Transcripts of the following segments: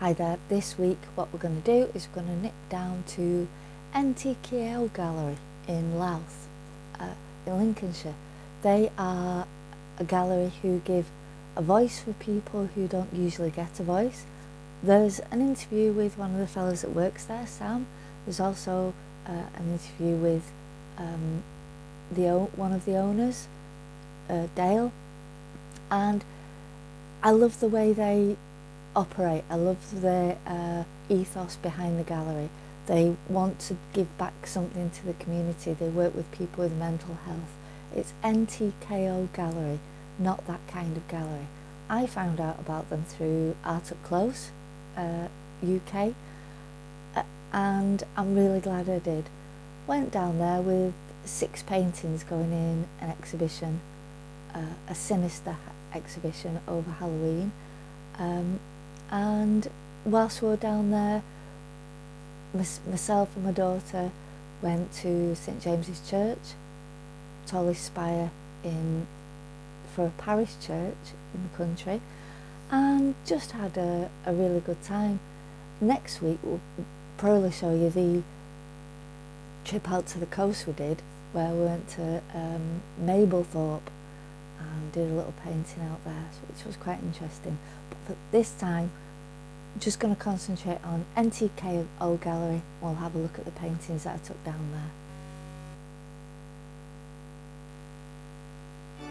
Hi there, this week what we're going to do is we're going to nip down to NTKO Gallery in Louth, in Lincolnshire. They are a gallery who give a voice for people who don't usually get a voice. There's an interview with one of the fellows that works there, Sam. There's also an interview with one of the owners, Dale, and I love the way they operate. I love the ethos behind the gallery. They want to give back something to the community. They work with people with mental health. It's NTKO Gallery, not that kind of gallery. I found out about them through Art Up Close UK, and I'm really glad I did. Went down there with 6 paintings going in an exhibition, a sinister exhibition over Halloween. And whilst we were down there, myself and my daughter went to St James's Church, tallest spire for a parish church in the country, and just had a really good time. Next week we'll probably show you the trip out to the coast we did, where we went to Mablethorpe and did a little painting out there, which was quite interesting. But for this time, I'm just going to concentrate on NTKO Gallery. We'll have a look at the paintings that I took down there.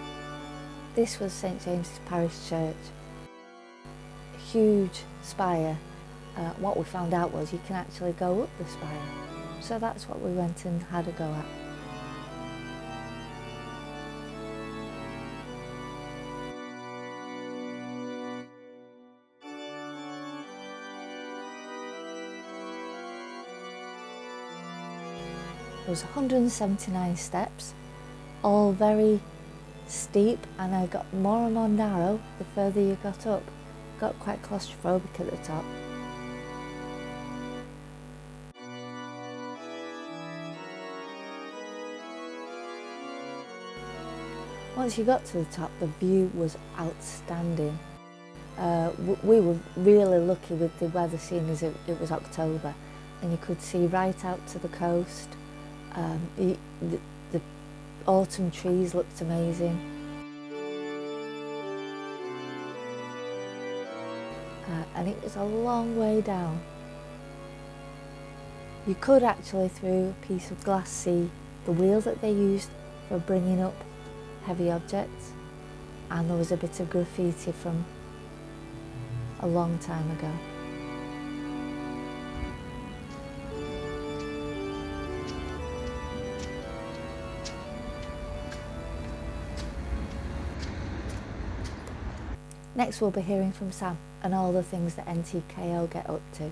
This was St James's Parish Church. A huge spire. What we found out was you can actually go up the spire. So that's what we went and had a go at. There was 179 steps, all very steep, and I got more and more narrow the further you got up. Got quite claustrophobic at the top. Once you got to the top, the view was outstanding. We were really lucky with the weather, seeing as it was October, and you could see right out to the coast. The autumn trees looked amazing. And it was a long way down. You could actually, through a piece of glass, see the wheel that they used for bringing up heavy objects, and there was a bit of graffiti from a long time ago. Next we'll be hearing from Sam and all the things that NTKO get up to.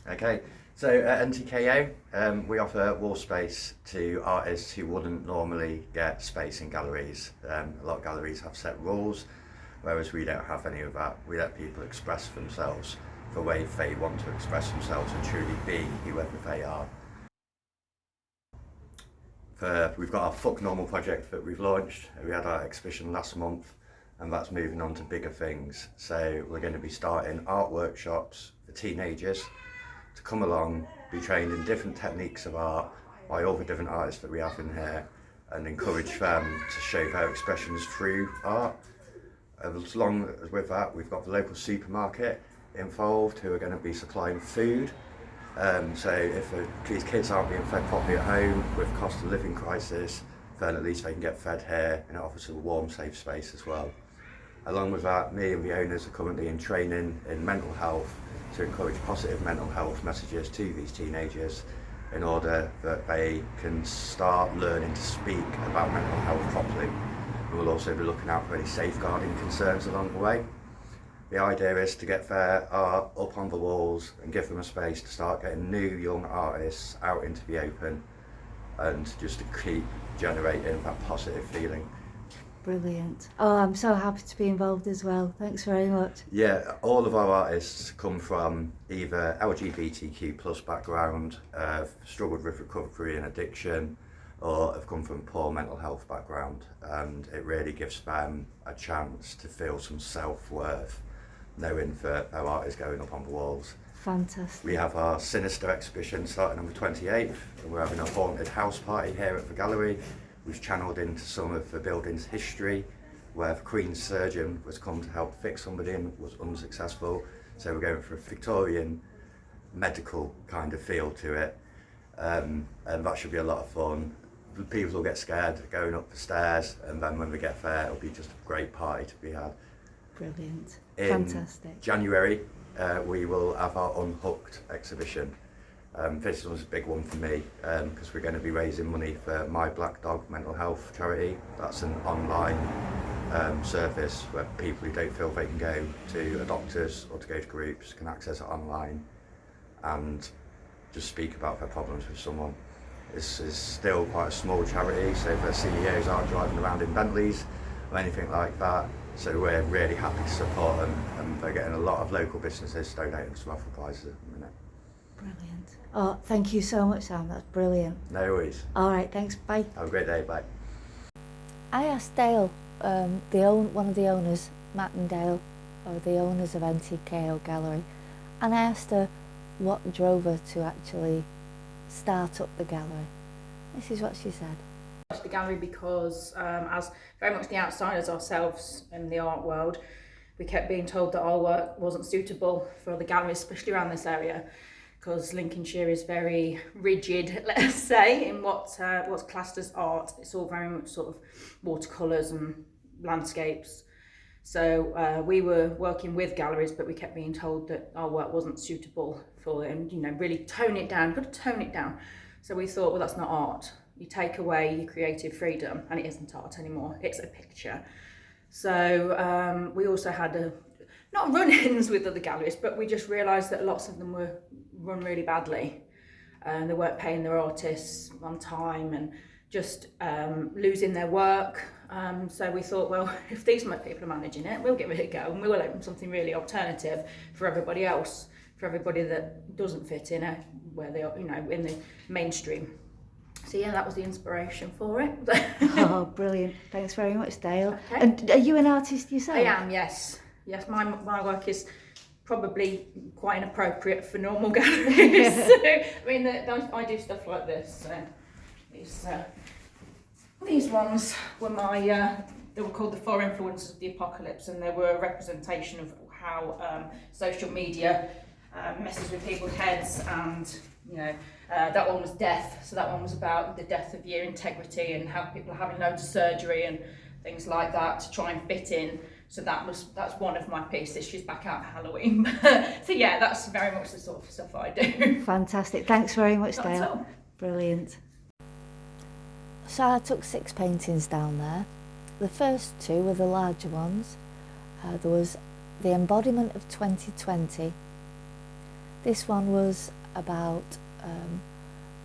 Okay, so at NTKO we offer wall space to artists who wouldn't normally get space in galleries. A lot of galleries have set rules, whereas we don't have any of that. We let people express themselves the way they want to express themselves and truly be whoever they are. We've got our Fuck Normal project that we've launched. We had our exhibition last month, and that's moving on to bigger things. So we're going to be starting art workshops for teenagers to come along, be trained in different techniques of art by all the different artists that we have in here, and encourage them to show their expressions through art. As long as with that, we've got the local supermarket involved who are going to be supplying food. So if these kids aren't being fed properly at home with cost of living crisis, then at least they can get fed here, and it offers a warm, safe space as well. Along with that, me and the owners are currently in training in mental health to encourage positive mental health messages to these teenagers in order that they can start learning to speak about mental health properly. And we'll also be looking out for any safeguarding concerns along the way. The idea is to get their art up on the walls and give them a space to start getting new young artists out into the open, and just to keep generating that positive feeling. Brilliant. Oh, I'm so happy to be involved as well. Thanks very much. Yeah, all of our artists come from either LGBTQ plus background, struggled with recovery and addiction, or have come from a poor mental health background, and it really gives them a chance to feel some self-worth knowing that their art is going up on the walls. Fantastic. We have our Sinister exhibition starting on the 28th, and we're having a haunted house party here at the gallery. We've channelled into some of the building's history, where the Queen's surgeon was come to help fix somebody and was unsuccessful. So we're going for a Victorian medical kind of feel to it, and that should be a lot of fun. People will get scared going up the stairs, and then when we get there, it'll be just a great party to be had. Brilliant. In Fantastic. January, we will have our Unhooked exhibition. This was a big one for me because we're going to be raising money for My Black Dog mental health charity. That's an online service where people who don't feel they can go to a doctor's or to go to groups can access it online and just speak about their problems with someone. This is still quite a small charity, so their CEOs aren't driving around in Bentleys or anything like that. So we're really happy to support them, and they're getting a lot of local businesses donating some raffle prizes at the minute. Brilliant. Oh, thank you so much, Sam. That's brilliant. No worries. All right, thanks. Bye. Have a great day. Bye. I asked Dale, one of the owners, Matt and Dale, or the owners of NTKO Gallery, and I asked her what drove her to actually start up the gallery. This is what she said. The gallery because as very much the outsiders ourselves in the art world, we kept being told that our work wasn't suitable for the gallery, especially around this area, because Lincolnshire is very rigid, let's say, in what's classed as art. It's all very much sort of watercolours and landscapes. So we were working with galleries, but we kept being told that our work wasn't suitable for it, and really tone it down. You've got to tone it down. So we thought, well, that's not art. You take away your creative freedom, and it isn't art anymore. It's a picture. So we also had not run-ins with other galleries, but we just realised that lots of them were run really badly, and they weren't paying their artists on time and just losing their work. So we thought, well, if these people are managing it, we'll give it a go, and we will open something really alternative for everybody else, for everybody that doesn't fit in where they are, in the mainstream. So yeah, that was the inspiration for it. Oh, brilliant. Thanks very much, Dale. Okay. And are you an artist yourself? I am, yes. Yes, my work is probably quite inappropriate for normal galleries. I do stuff like this. These ones were they were called the 4 Influences of the Apocalypse, and they were a representation of how social media messes with people's heads, and that one was death. So that one was about the death of your integrity and how people are having loads of surgery and things like that to try and fit in. So that's one of my pieces. She's back out for Halloween. So yeah, that's very much the sort of stuff I do. Fantastic. Thanks very much, Not at Dale. all. Brilliant. So I took 6 paintings down there. The first 2 were the larger ones. There was the Embodiment of 2020. This one was about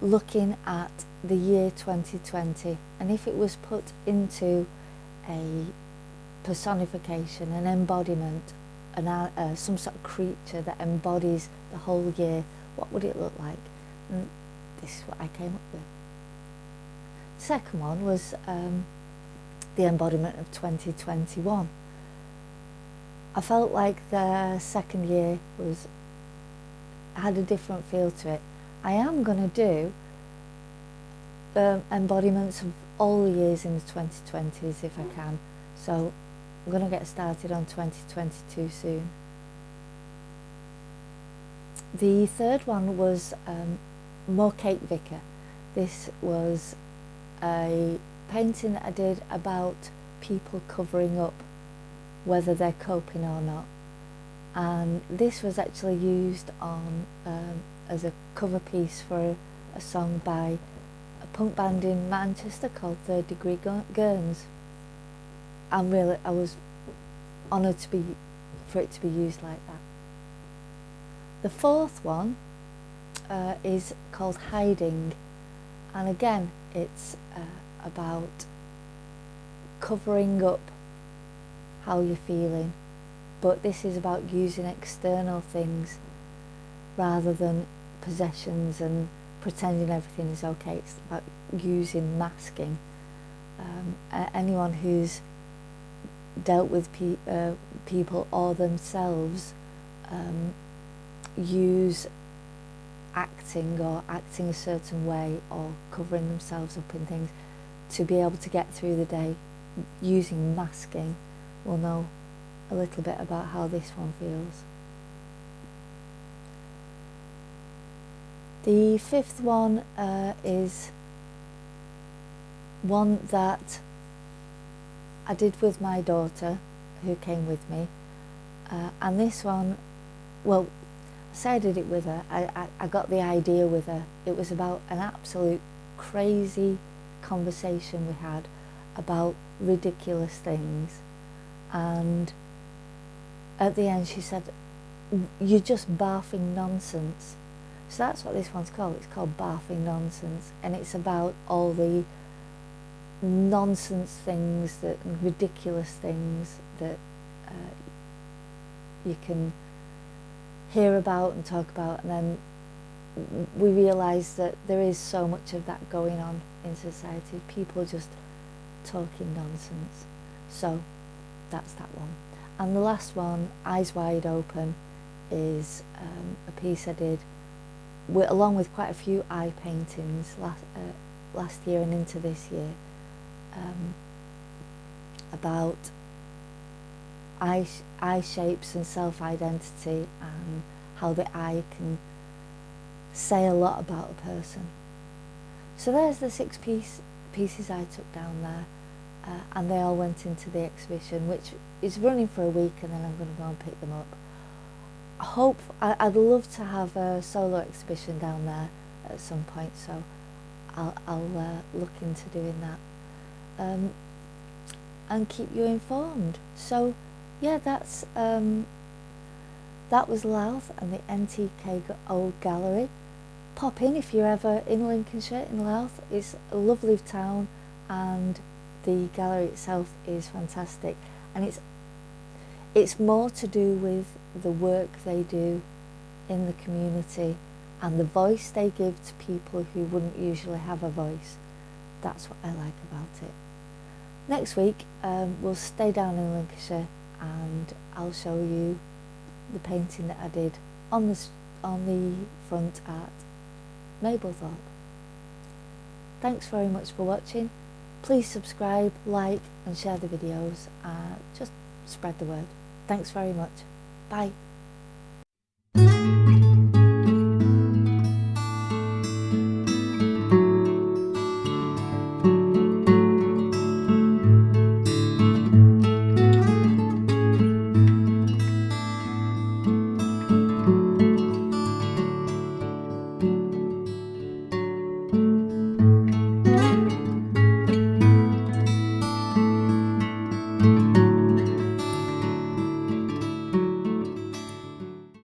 looking at the year 2020, and if it was put into a personification, an embodiment, some sort of creature that embodies the whole year, what would it look like? And this is what I came up with. The second one was the Embodiment of 2021. I felt like the second year had a different feel to it. I am going to do embodiments of all the years in the 2020s if I can. So I'm going to get started on 2022 soon. The third one was More Kate Vicker. This was a painting that I did about people covering up, whether they're coping or not. And this was actually used on as a cover piece for a song by a punk band in Manchester called Third Degree Gurns. I was honoured for it to be used like that. The fourth one is called Hiding, and again it's about covering up how you're feeling, but this is about using external things rather than possessions and pretending everything is okay. It's about using masking. Anyone who's dealt with people or themselves use acting a certain way or covering themselves up in things to be able to get through the day using masking will know a little bit about how this one feels. The fifth one is one that I did with my daughter who came with me, and this one, well, I say I did it with her, I got the idea with her. It was about an absolute crazy conversation we had about ridiculous things, and at the end she said, "You're just barfing nonsense." So that's what this one's called. It's called Barfing Nonsense, and it's about all the nonsense things, ridiculous things that you can hear about and talk about, and then we realise that there is so much of that going on in society, people just talking nonsense. So that's that one. And the last one, Eyes Wide Open, is a piece I did along with quite a few eye paintings last year and into this year, about eye shapes and self-identity, and how the eye can say a lot about a person. So there's the 6 pieces I took down there, and they all went into the exhibition, which is running for a week, and then I'm going to go and pick them up. I'd love to have a solo exhibition down there at some point, so I'll look into doing that, and keep you informed. So yeah, that was Louth and the NTK Old Gallery. Pop in if you're ever in Lincolnshire, in Louth. It's a lovely town, and the gallery itself is fantastic, and it's more to do with the work they do in the community and the voice they give to people who wouldn't usually have a voice. That's what I like about it. Next week we'll stay down in Lincolnshire, and I'll show you the painting that I did on the front at Mablethorpe. Thanks very much for watching. Please subscribe, like and share the videos. Just spread the word. Thanks very much. Bye.